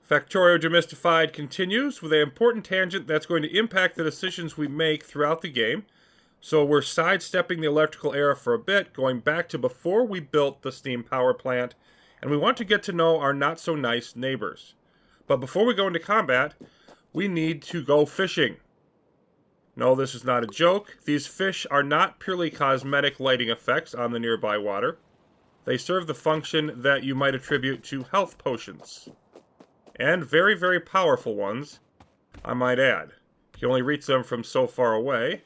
Factorio Demystified continues with an important tangent that's going to impact the decisions we make throughout the game. So we're sidestepping the electrical era for a bit, going back to before we built the steam power plant, and we want to get to know our not-so-nice neighbors. But before we go into combat, we need to go fishing. No, this is not a joke. These fish are not purely cosmetic lighting effects on the nearby water. They serve the function that you might attribute to health potions. And very, very powerful ones, I might add. You can only reach them from so far away.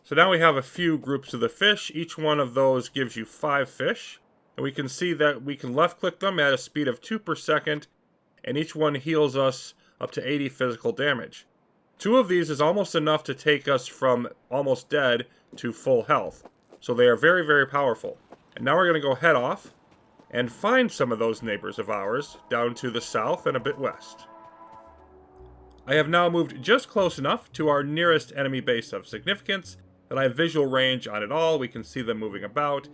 So now we have a few groups of the fish. Each one of those gives you 5 fish. And we can see that we can left-click them at a speed of 2 per second, and each one heals us up to 80 physical damage. 2 of these is almost enough to take us from almost dead to full health. So they are very, very powerful. And now we're going to go head off and find some of those neighbors of ours down to the south and a bit west. I have now moved just close enough to our nearest enemy base of significance that I have visual range on it all. We can see them moving about.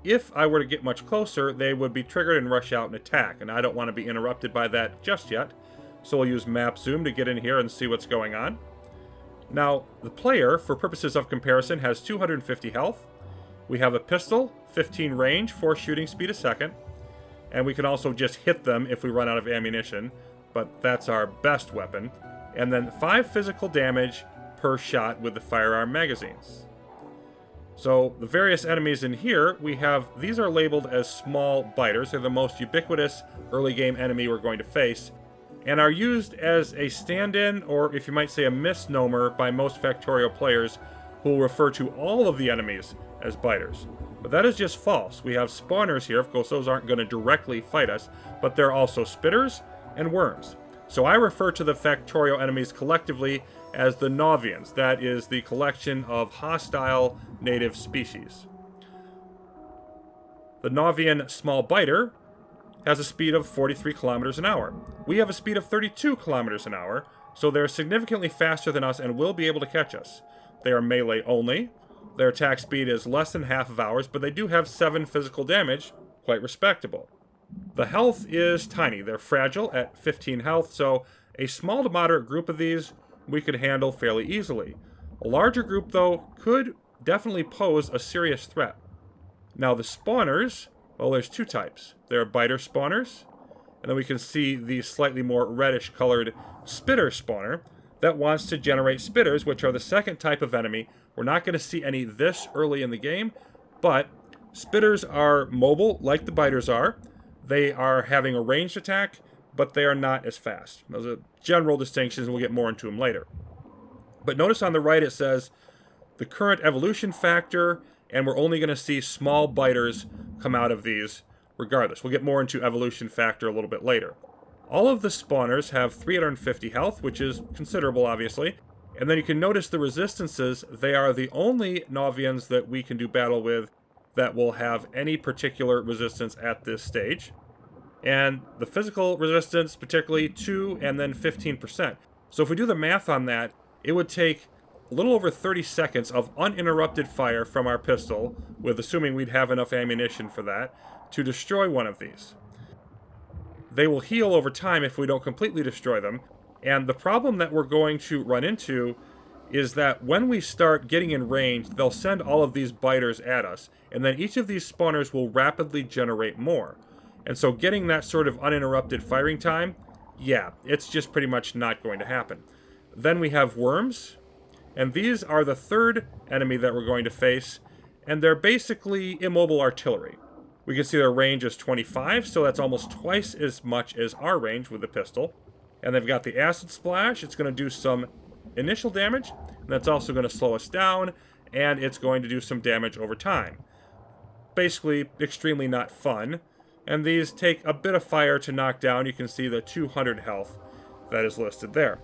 If I were to get much closer, they would be triggered and rush out and attack, and I don't want to be interrupted by that just yet. So we'll use map zoom to get in here and see what's going on. Now, the player, for purposes of comparison, has 250 health. We have a pistol, 15 range, 4 shooting speed a second. And we can also just hit them if we run out of ammunition, but that's our best weapon. And then 5 physical damage per shot with the firearm magazines. So the various enemies in here, these are labeled as small biters. They're the most ubiquitous early game enemy we're going to face, and are used as a stand-in, or if you might say a misnomer, by most Factorio players who will refer to all of the enemies as biters. But that is just false. We have spawners here. Of course, those aren't going to directly fight us, but they're also spitters and worms. So I refer to the Factorio enemies collectively as the Nauvians. That is the collection of hostile native species. The Nauvian small biter has a speed of 43 kilometers an hour. We have a speed of 32 kilometers an hour, so they're significantly faster than us and will be able to catch us. They are melee only. Their attack speed is less than half of ours, but they do have 7 physical damage, quite respectable. The health is tiny. They're fragile at 15 health, so a small to moderate group of these we could handle fairly easily. A larger group, though, could definitely pose a serious threat. Now the spawners, well, there's 2 types. There are biter spawners, and then we can see the slightly more reddish colored spitter spawner that wants to generate spitters, which are the second type of enemy. We're not going to see any this early in the game, but spitters are mobile like the biters are. They are having a ranged attack, but they are not as fast. Those are general distinctions, and we'll get more into them later. But notice on the right it says the current evolution factor, and we're only going to see small biters come out of these regardless. We'll get more into evolution factor a little bit later. All of the spawners have 350 health, which is considerable, obviously. And then you can notice the resistances. They are the only Nauvians that we can do battle with that will have any particular resistance at this stage. And the physical resistance, particularly 2 and then 15%. So if we do the math on that, it would take a little over 30 seconds of uninterrupted fire from our pistol, with assuming we'd have enough ammunition for that, to destroy one of these. They will heal over time if we don't completely destroy them. And the problem that we're going to run into is that when we start getting in range, they'll send all of these biters at us, and then each of these spawners will rapidly generate more. And so getting that sort of uninterrupted firing time, yeah, it's just pretty much not going to happen. Then we have worms, and these are the third enemy that we're going to face, and they're basically immobile artillery. We can see their range is 25, so that's almost twice as much as our range with the pistol. And they've got the acid splash. It's going to do some initial damage, and that's also going to slow us down, and it's going to do some damage over time. Basically, extremely not fun. And these take a bit of fire to knock down. You can see the 200 health that is listed there.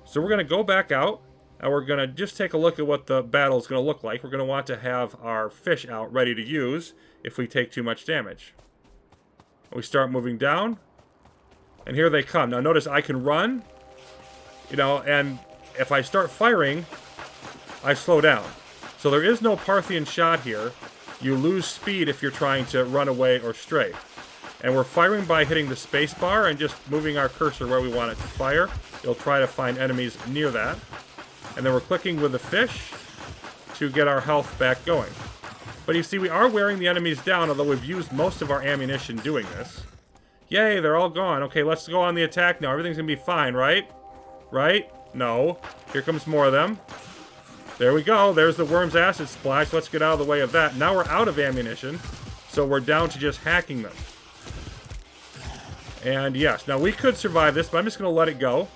So we're going to go back out, and we're going to just take a look at what the battle is going to look like. We're going to want to have our fish out ready to use if we take too much damage. We start moving down, and here they come. Now notice I can run, and if I start firing, I slow down. So there is no Parthian shot here. You lose speed if you're trying to run away or strafe. And we're firing by hitting the space bar and just moving our cursor where we want it to fire. It'll try to find enemies near that. And then we're clicking with the fish to get our health back going. But you see, we are wearing the enemies down, although we've used most of our ammunition doing this. Yay, they're all gone. Okay, let's go on the attack now. Everything's gonna be fine, right? Right? No. Here comes more of them. There we go. There's the worm's acid splash. Let's get out of the way of that. Now we're out of ammunition, so we're down to just hacking them. And yes, now we could survive this, but I'm just going to let it go.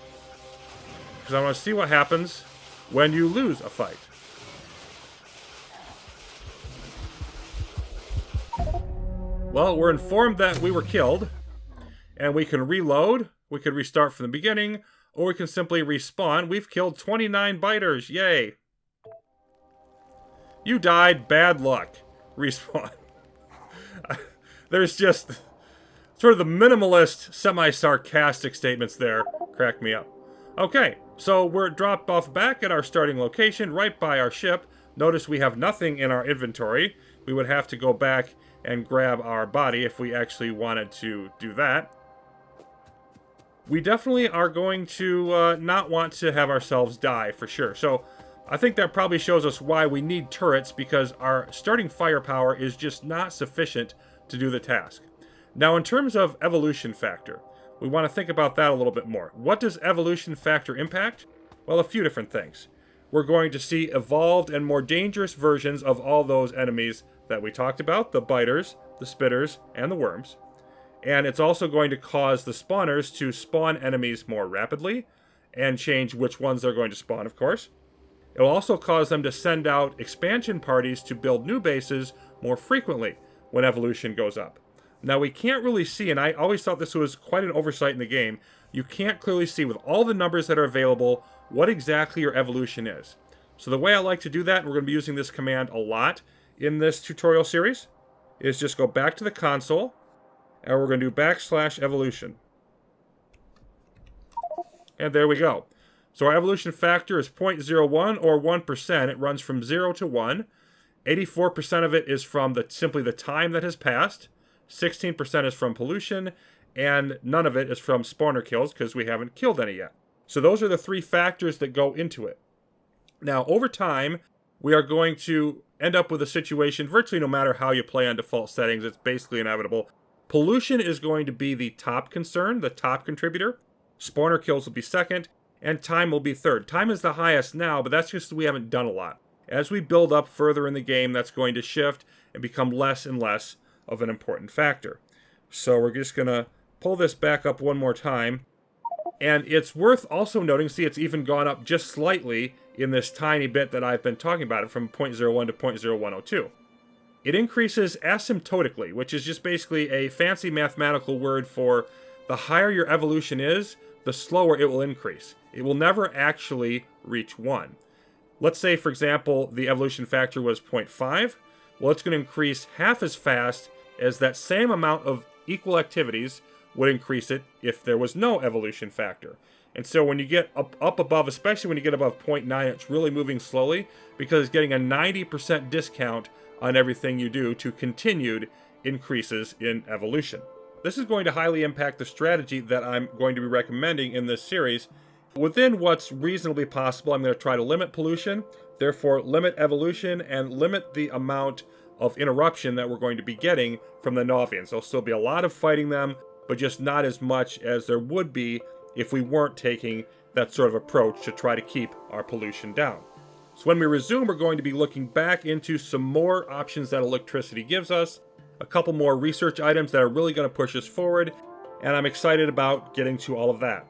Because I want to see what happens when you lose a fight. Well, we're informed that we were killed. And we can reload. We could restart from the beginning. Or we can simply respawn. We've killed 29 biters. Yay. You died. Bad luck. Respawn. There's just sort of the minimalist, semi-sarcastic statements there. Crack me up. Okay, so we're dropped off back at our starting location, right by our ship. Notice we have nothing in our inventory. We would have to go back and grab our body if we actually wanted to do that. We definitely are going to not want to have ourselves die, for sure. So I think that probably shows us why we need turrets, because our starting firepower is just not sufficient to do the task. Now, in terms of evolution factor, we want to think about that a little bit more. What does evolution factor impact? Well, a few different things. We're going to see evolved and more dangerous versions of all those enemies that we talked about, the biters, the spitters, and the worms. And it's also going to cause the spawners to spawn enemies more rapidly and change which ones they're going to spawn, of course. It will also cause them to send out expansion parties to build new bases more frequently when evolution goes up. Now, we can't really see, and I always thought this was quite an oversight in the game, you can't clearly see with all the numbers that are available what exactly your evolution is. So the way I like to do that, and we're going to be using this command a lot in this tutorial series, is just go back to the console, and we're going to do \evolution. And there we go. So our evolution factor is 0.01 or 1%. It runs from 0 to 1. 84% of it is from simply the time that has passed. 16% is from pollution, and none of it is from spawner kills because we haven't killed any yet. So those are the three factors that go into it. Now, over time, we are going to end up with a situation, virtually no matter how you play on default settings, it's basically inevitable. Pollution is going to be the top concern, the top contributor. Spawner kills will be second, and time will be third. Time is the highest now, but that's just we haven't done a lot. As we build up further in the game, that's going to shift and become less and less of an important factor. So we're just going to pull this back up one more time. And it's worth also noting, see, it's even gone up just slightly in this tiny bit that I've been talking about it from 0.01 to 0.0102. It increases asymptotically, which is just basically a fancy mathematical word for the higher your evolution is, the slower it will increase. It will never actually reach 1. Let's say, for example, the evolution factor was 0.5. Well, it's going to increase half as fast as that same amount of equal activities would increase it if there was no evolution factor. And so when you get up above, especially when you get above 0.9, it's really moving slowly because it's getting a 90% discount on everything you do to continued increases in evolution. This is going to highly impact the strategy that I'm going to be recommending in this series. Within what's reasonably possible, I'm going to try to limit pollution, therefore limit evolution, and limit the amount of interruption that we're going to be getting from the Nauvians. There'll still be a lot of fighting them, but just not as much as there would be if we weren't taking that sort of approach to try to keep our pollution down. So when we resume, we're going to be looking back into some more options that electricity gives us, a couple more research items that are really going to push us forward, and I'm excited about getting to all of that.